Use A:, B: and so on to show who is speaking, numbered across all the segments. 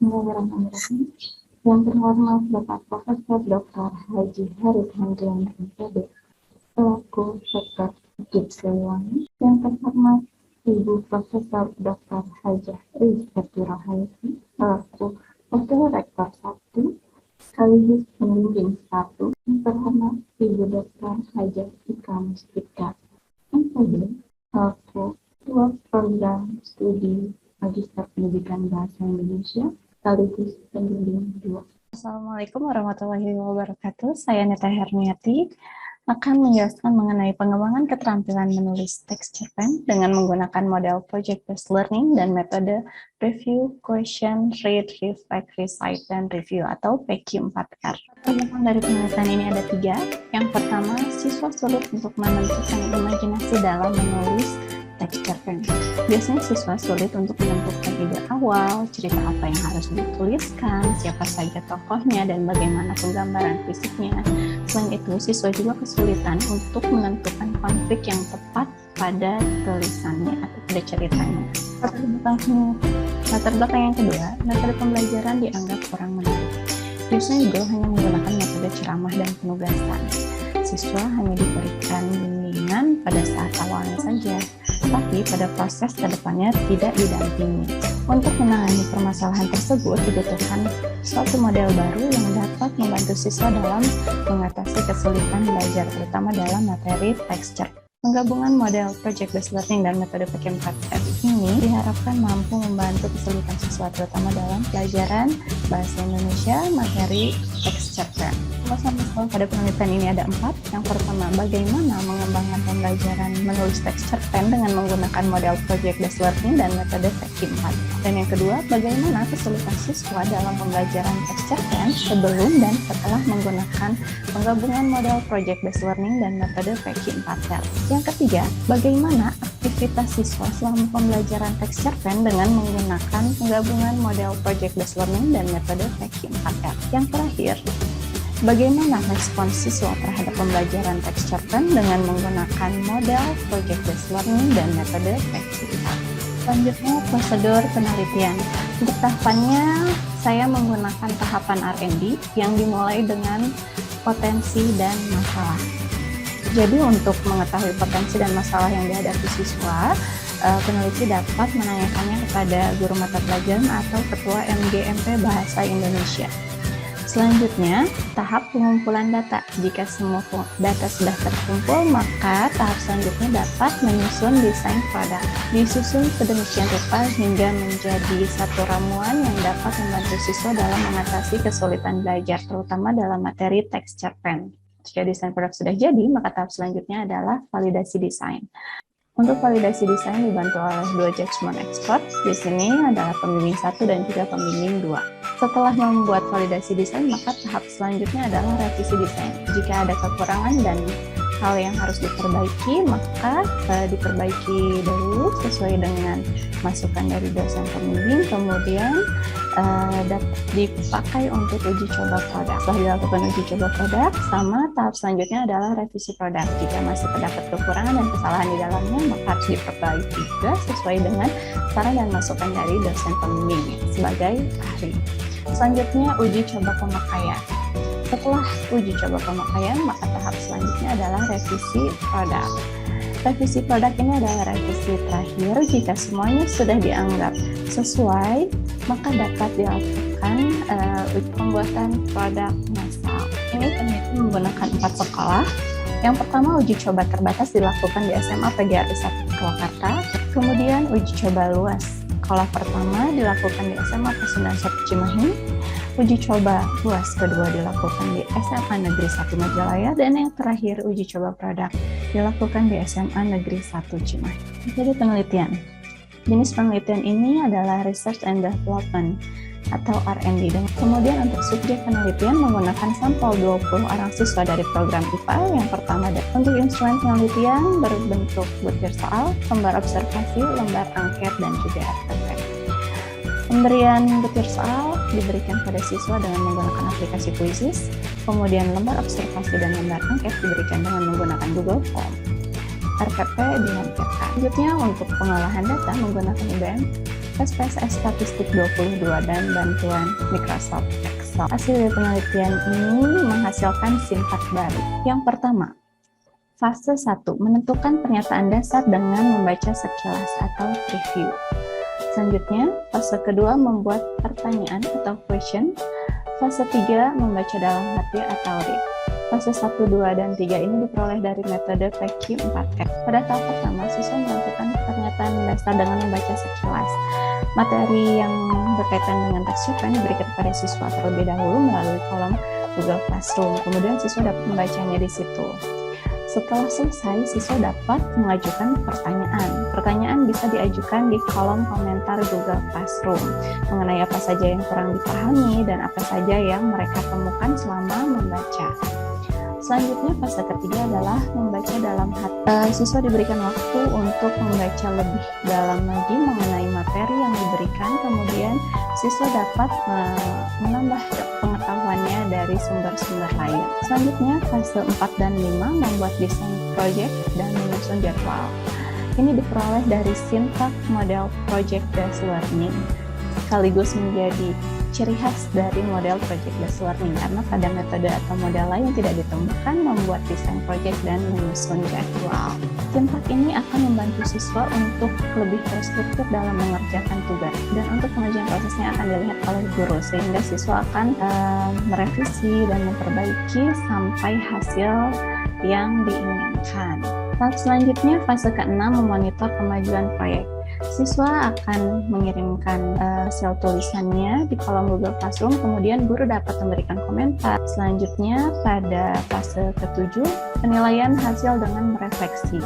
A: Bismillahirrahmanirrahim. Yang terhormat Bapak Profesor Dr. Haji Harith Hendrian MPD, selaku Rektor UGM Siliwangi. Yang terhormat Ibu Profesor Dr. Hajah Rizky Rohaisi, selaku Wakil Rektor 1 sekaligus pembimbing 1. Yang terhormat Ibu Dr. Hajah Ika Mustika MPD, selaku Ketua Program Studi Magister Pendidikan Bahasa Indonesia sekaligus pembimbing 2.
B: Assalamualaikum warahmatullahi wabarakatuh. Saya Neta Hermiati akan menjelaskan mengenai pengembangan keterampilan menulis teks cerpen dengan menggunakan model Project Based Learning dan metode Review, Question, Read, Reflect, Recite, dan Review atau PQ4R. Pengembangan dari penelitian ini ada 3. Yang pertama, siswa sulit untuk menentukan imajinasi dalam menulis teks cerpen. Biasanya siswa sulit untuk menentukan ide awal, cerita apa yang harus dituliskan, siapa saja tokohnya, dan bagaimana penggambaran fisiknya. Selain itu, siswa juga kesulitan untuk menentukan konflik yang tepat pada tulisannya atau pada ceritanya. Latar belakang yang kedua, metode pembelajaran dianggap kurang menarik. Biasanya guru hanya menggunakan metode ceramah dan penugasan. Siswa hanya diberikan bimbingan pada saat awalnya saja, tapi pada proses kedepannya tidak didampingi. Untuk menangani permasalahan tersebut dibutuhkan suatu model baru yang dapat membantu siswa dalam mengatasi kesulitan belajar, terutama dalam materi teks cerpen. Penggabungan model Project Based Learning dan metode PQ4R ini diharapkan mampu membantu kesulitan siswa, terutama dalam pelajaran Bahasa Indonesia materi teks cerpen. Pasal-pasal pada penelitian ini ada 4. Yang pertama, bagaimana mengembangkan pembelajaran menulis teks cerpen dengan menggunakan model Project Based Learning dan metode PQ4. Dan yang kedua, bagaimana kesulitan siswa dalam pembelajaran teks cerpen sebelum dan setelah menggunakan penggabungan model Project Based Learning dan metode PQ4R. Yang ketiga, bagaimana aktivitas siswa selama pembelajaran teks cerpen dengan menggunakan penggabungan model Project Based Learning dan metode PQ4R. Yang terakhir, bagaimana respons siswa terhadap pembelajaran teks cerpen dengan menggunakan model Project Based Learning dan metode PQ4R. Selanjutnya, prosedur penelitian. Untuk tahapannya, saya menggunakan tahapan R&D yang dimulai dengan potensi dan masalah. Jadi untuk mengetahui potensi dan masalah yang dihadapi siswa, peneliti dapat menanyakannya kepada guru mata pelajaran atau ketua MGMP Bahasa Indonesia. Selanjutnya, tahap pengumpulan data. Jika semua data sudah terkumpul, maka tahap selanjutnya dapat menyusun desain produk. Disusun sedemikian rupa hingga menjadi satu ramuan yang dapat membantu siswa dalam mengatasi kesulitan belajar, terutama dalam materi teks cerpen. Jika desain produk sudah jadi, maka tahap selanjutnya adalah validasi desain. Untuk validasi desain dibantu oleh 2 judgment expert. Di sini adalah pembimbing 1 dan juga pembimbing 2. Setelah membuat validasi desain, maka tahap selanjutnya adalah revisi desain. Jika ada kekurangan dan hal yang harus diperbaiki, maka diperbaiki dulu sesuai dengan masukan dari dosen pembimbing, kemudian dapat dipakai untuk uji coba produk. Setelah dilakukan uji coba produk, sama tahap selanjutnya adalah revisi produk. Jika masih terdapat kekurangan dan kesalahan di dalamnya, maka harus diperbaiki juga sesuai dengan saran dan masukan dari dosen pembimbing sebagai ahli. Selanjutnya, uji coba pemakaian. Setelah uji coba pemakaian, maka tahap selanjutnya adalah revisi produk. Revisi produk ini adalah revisi terakhir. Jika semuanya sudah dianggap sesuai, maka dapat dilakukan pembuatan produk massal. Ini peneliti menggunakan 4 sekolah. Yang pertama, uji coba terbatas dilakukan di SMA PGRI 1 Purwakarta. Kemudian uji coba luas. Sekolah pertama dilakukan di SMA Pasundan 1 Cimahi. Uji coba luas kedua dilakukan di SMA Negeri 1 Majalaya, dan yang terakhir uji coba produk dilakukan di SMA Negeri 1 Cimahi. Jadi penelitian. Jenis penelitian ini adalah Research and Development atau R&D. Dan kemudian untuk subjek penelitian menggunakan sampel 20 orang siswa dari program IPA. Yang pertama, untuk instrumen penelitian berbentuk butir soal, lembar observasi, lembar angket, dan juga RPP. Pemberian butir soal diberikan pada siswa dengan menggunakan aplikasi Quizzes, kemudian lembar observasi dan lembar angket diberikan dengan menggunakan Google Form. RPP dilampirkan. Selanjutnya untuk pengolahan data menggunakan IBM, SPSS Statistik 22, dan bantuan Microsoft Excel. Hasil dari penelitian ini menghasilkan sintak baru. Yang pertama, fase 1, menentukan pernyataan dasar dengan membaca sekilas atau preview. Selanjutnya, fase kedua, membuat pertanyaan atau question. Fase 3, membaca dalam hati atau read. Fase 1, 2, dan 3 ini diperoleh dari metode PQ 4F. Pada tahap pertama, siswa menentukan pernyataan dasar dengan membaca sekilas. Materi yang berkaitan dengan teks cerpen diberikan kepada siswa terlebih dahulu melalui kolom Google Classroom. Kemudian siswa dapat membacanya di situ. Setelah selesai, siswa dapat mengajukan pertanyaan. Pertanyaan bisa diajukan di kolom komentar Google Classroom mengenai apa saja yang kurang dipahami dan apa saja yang mereka temukan selama membaca. Selanjutnya, fase ketiga adalah membaca dalam hati. Siswa diberikan waktu untuk membaca lebih dalam lagi mengenai materi yang diberikan, kemudian siswa dapat menambah pengetahuannya dari sumber-sumber lain. Selanjutnya, fase 4 dan 5, membuat desain project dan menyusun jadwal. Ini diperoleh dari sintak model project-based learning, sekaligus menjadi ciri khas dari model project-based learning, karena pada metode atau model lain tidak ditemukan membuat desain project dan menyusun jadwal. Sintak ini akan membantu siswa untuk lebih terstruktur dalam mengerjakan tugas, dan untuk pengajian prosesnya akan dilihat oleh guru, sehingga siswa akan merevisi dan memperbaiki sampai hasil yang diinginkan. Tahap selanjutnya, fase ke-6, memonitor kemajuan proyek. Siswa akan mengirimkan hasil tulisannya di kolom Google Classroom, kemudian guru dapat memberikan komentar. Selanjutnya, pada fase ke-7, penilaian hasil dengan merefleksi.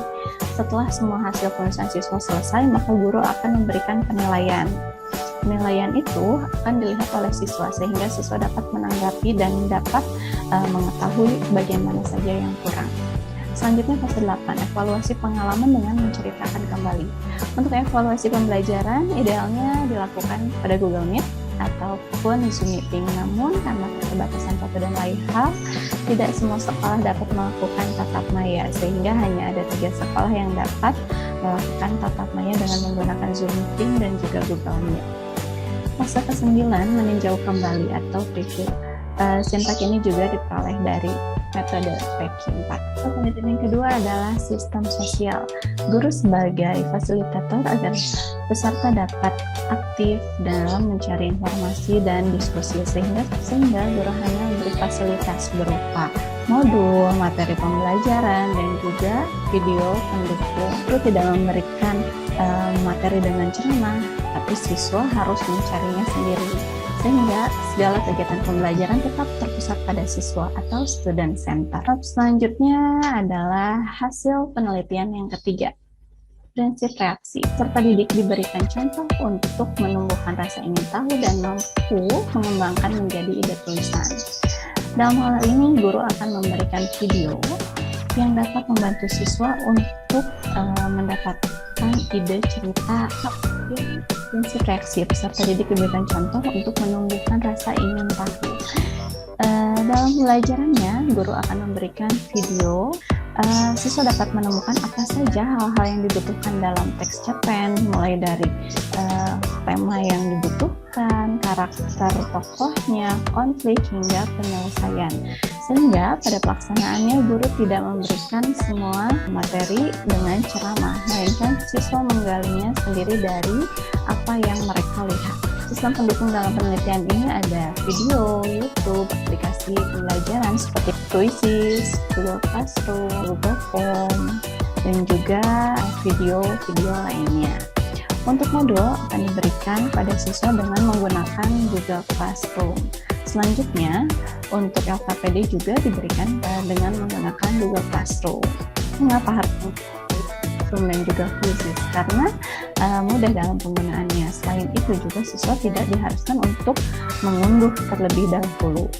B: Setelah semua hasil penulisan siswa selesai, maka guru akan memberikan penilaian. Penilaian itu akan dilihat oleh siswa, sehingga siswa dapat menanggapi dan dapat mengetahui bagian mana saja yang kurang. Selanjutnya, fase 8, evaluasi pengalaman dengan menceritakan kembali. Untuk evaluasi pembelajaran, idealnya dilakukan pada Google Meet ataupun Zoom Meeting. Namun, karena keterbatasan waktu dan lain hal, tidak semua sekolah dapat melakukan tatap maya, sehingga hanya ada 3 sekolah yang dapat melakukan tatap maya dengan menggunakan Zoom Meeting dan juga Google Meet. Fase ke-9, meninjau kembali atau preview. Sintak ini juga diperoleh dari metode PQ4. Penelitian yang kedua adalah sistem sosial. Guru sebagai fasilitator agar peserta dapat aktif dalam mencari informasi dan diskusi, sehingga guru hanya memberi fasilitas berupa modul, materi pembelajaran, dan juga video pendukung. Guru tidak memberikan materi dengan ceramah, tapi siswa harus mencarinya sendiri, sehingga segala kegiatan pembelajaran tetap terpusat pada siswa atau student center. Selanjutnya adalah hasil penelitian yang ketiga, prinsip reaksi. Peserta didik diberikan contoh untuk menumbuhkan rasa ingin tahu dan mampu mengembangkan menjadi ide tulisan. Dalam hal ini, guru akan memberikan video yang dapat membantu siswa untuk mendapatkan ide cerita. Prinsip reaksi, peserta didik diberikan contoh untuk menumbuhkan rasa ingin tahu. Dalam pembelajarannya, guru akan memberikan video. Siswa dapat menemukan apa saja hal-hal yang dibutuhkan dalam teks cerpen, mulai dari tema yang dibutuhkan, karakter tokohnya, konflik, hingga penyelesaian. Sehingga pada pelaksanaannya, guru tidak memberikan semua materi dengan ceramah, melainkan siswa menggalinya sendiri dari apa yang mereka lihat. Sistem pendukung dalam penelitian ini ada video, YouTube, aplikasi pembelajaran seperti Quizzes, Google Classroom, Google Form, dan juga video-video lainnya. Untuk modul akan diberikan pada siswa dengan menggunakan Google Classroom. Selanjutnya, untuk LKPD juga diberikan dengan menggunakan Google Classroom. Mengapa harus Classroom dan juga Quizzes? Karena mudah dalam penggunaannya. Selain itu juga siswa tidak diharuskan untuk mengunduh terlebih dahulu.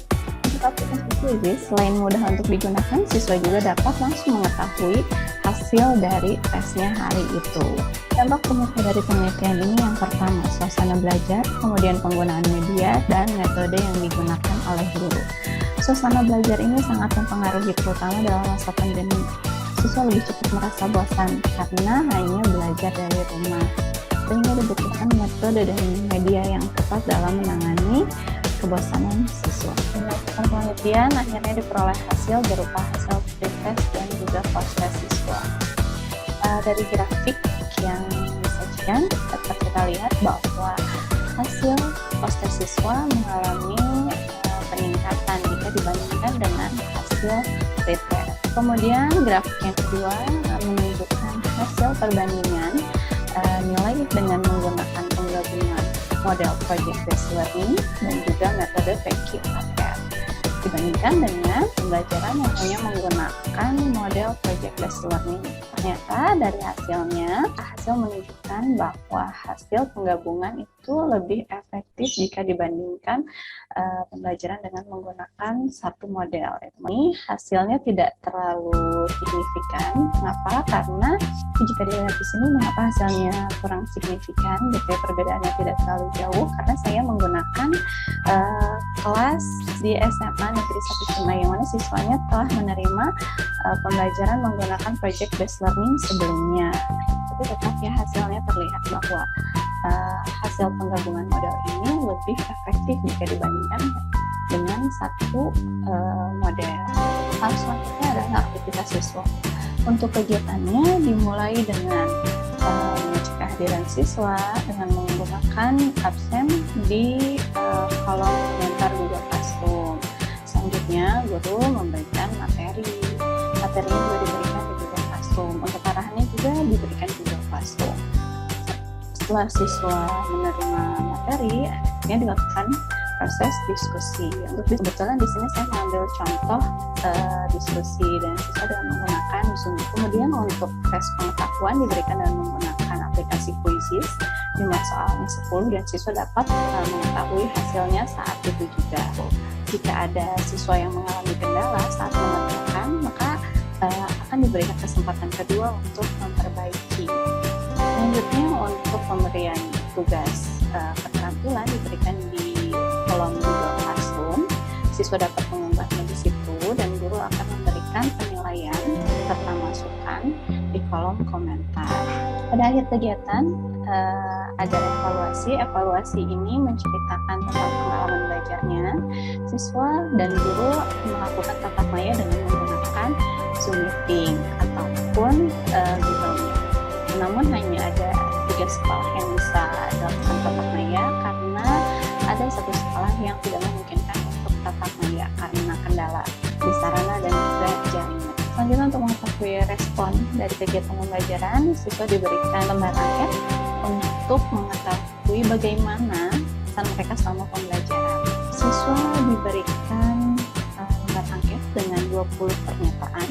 B: Untuk aplikasi Quizzes, selain mudah untuk digunakan, siswa juga dapat langsung mengetahui hasil dari tesnya hari itu. Dampak penelitian dari penelitian ini yang pertama, suasana belajar, kemudian penggunaan media, dan metode yang digunakan oleh guru. Suasana belajar ini sangat mempengaruhi, terutama dalam masa pandemi. Siswa lebih cepat merasa bosan karena hanya belajar dari rumah. sehingga dibutuhkan metode dan media yang tepat dalam menangani kebosanan siswa. Berdasarkan penelitian, akhirnya diperoleh hasil berupa hasil pretest dan juga post-test siswa. Dari grafik yang disajikan, dapat kita lihat bahwa hasil post-test siswa mengalami peningkatan jika dibandingkan dengan hasil pretest. Kemudian grafik yang kedua menunjukkan hasil perbandingan nilai dengan menggunakan penggabungan model project based learning dan juga metode PQAT dibandingkan dengan pembelajaran yang hanya menggunakan model project based learning. Ternyata dari hasil menunjukkan bahwa hasil penggabungan itu lebih efektif jika dibandingkan pembelajaran dengan menggunakan satu model. Ini hasilnya tidak terlalu signifikan. Mengapa? Karena jika dilihat di sini, mengapa hasilnya kurang signifikan? Jadi perbedaannya tidak terlalu jauh karena saya menggunakan kelas di SMA Negeri 1 Cimahi yang mana siswanya telah menerima pembelajaran menggunakan project based learning sebelumnya. Tapi tetap ya hasilnya terlihat bahwa hasil penggabungan model ini lebih efektif jika dibandingkan dengan satu model. Hal selanjutnya adalah aktivitas siswa. Untuk kegiatannya dimulai dengan mengecek kehadiran siswa dengan menggunakan absen di kolom komentar Google Classroom. Selanjutnya guru memberikan materinya juga diberikan di Google Classroom. Untuk arahannya juga diberikan di Google Classroom. Setelah siswa menerima materi, akhirnya dilakukan proses diskusi. Untuk kebetulan di sini saya mengambil contoh diskusi dan siswa dengan menggunakan Zoom. Kemudian untuk tes pengetahuan diberikan dengan menggunakan aplikasi Quizzes. 5 soalnya 10 dan siswa dapat mengetahui hasilnya saat itu juga. Jika ada siswa yang mengalami kendala saat mengerjakan, maka akan diberikan kesempatan kedua untuk memperbaiki. Selanjutnya untuk pemberian tugas keterampilan diberikan di kolom Google Classroom. Siswa dapat mengunggahnya di situ dan guru akan memberikan penilaian serta masukan di kolom komentar. Pada akhir kegiatan ada evaluasi. Evaluasi ini menceritakan tentang pengalaman belajarnya. Siswa dan guru melakukan tatap maya dengan menggunakan Zoom Meeting ataupun Google Meet. Namun hanya ada 3 sekolah yang bisa dilakukan tatap maya karena ada satu sekolah yang tidak memungkinkan untuk tatap maya karena kendala di sarana dan juga jaringan. Selanjutnya untuk mengetahui respon dari kegiatan pembelajaran, siswa diberikan lembar angket untuk mengetahui bagaimana pesan mereka selama pembelajaran. Siswa diberikan lembar angket dengan 20 pernyataan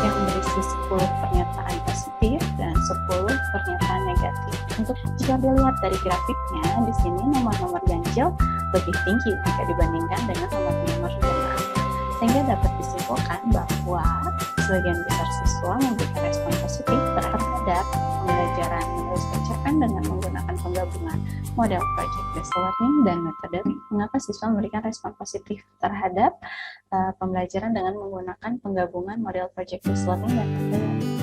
B: yang berisi 10 pernyataan positif dan 10 pernyataan negatif. Untuk jika dilihat dari grafiknya, di sini nomor-nomor ganjil lebih tinggi jika dibandingkan dengan nomor-nomor genap. Sehingga dapat disimpulkan bahwa sebagian besar siswa memberikan respon positif terhadap pembelajaran menulis cerpen dengan menggunakan penggabungan model project based learning dan metode. Mengapa siswa memberikan respon positif terhadap pembelajaran dengan menggunakan penggabungan model project based learning dan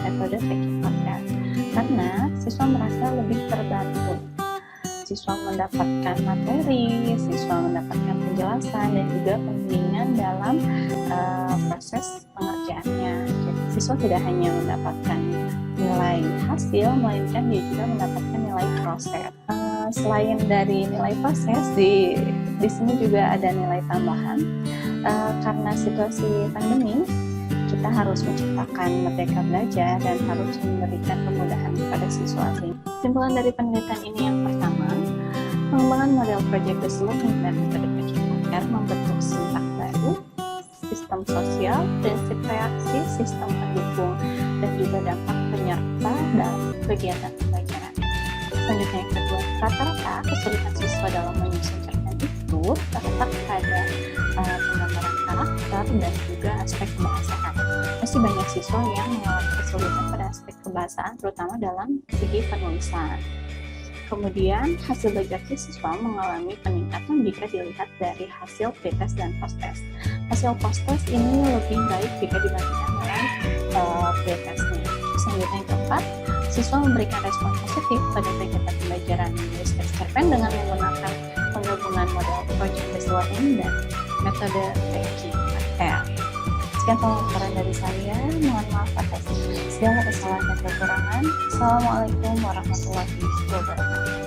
B: metode PQAT? Karena siswa merasa lebih terbantu. Siswa mendapatkan materi, siswa mendapatkan penjelasan dan juga pembimbingan dalam proses pengerjaannya. Jadi siswa tidak hanya mendapatkan nilai hasil, melainkan dia juga mendapatkan nilai proses. Selain dari nilai proses, di sini juga ada nilai tambahan. Karena situasi pandemi, kita harus menciptakan merdeka belajar dan harus memberikan kemudahan kepada siswa. Kesimpulan dari penelitian ini yang pertama, pengembangan model project based learning dan metode PQAT membentuk sintak baru, sistem sosial, prinsip reaksi, sistem pendukung, dan juga dampak penyerta dalam kegiatan pembelajaran. Selanjutnya yang kedua, rata-rata kesulitan siswa dalam menyusun cerpen itu terletak pada penggambaran karakter dan juga aspek kebahasaan. Masih banyak siswa yang mengalami kesulitan pada aspek kebahasaan, terutama dalam segi penulisan. Kemudian, hasil belajar siswa mengalami peningkatan jika dilihat dari hasil pretest dan post-test. Hasil post-test ini lebih baik jika dibandingkan dengan pretestnya. Selanjutnya yang keempat, Siswa memberikan respon positif pada kegiatan pembelajaran linguistik cerpen dengan menggunakan penggabungan model project based learning dan metode PGR. Sekian pemaparan dari saya, mohon maaf atas segala kesalahan dan kekurangan. Assalamualaikum warahmatullahi wabarakatuh.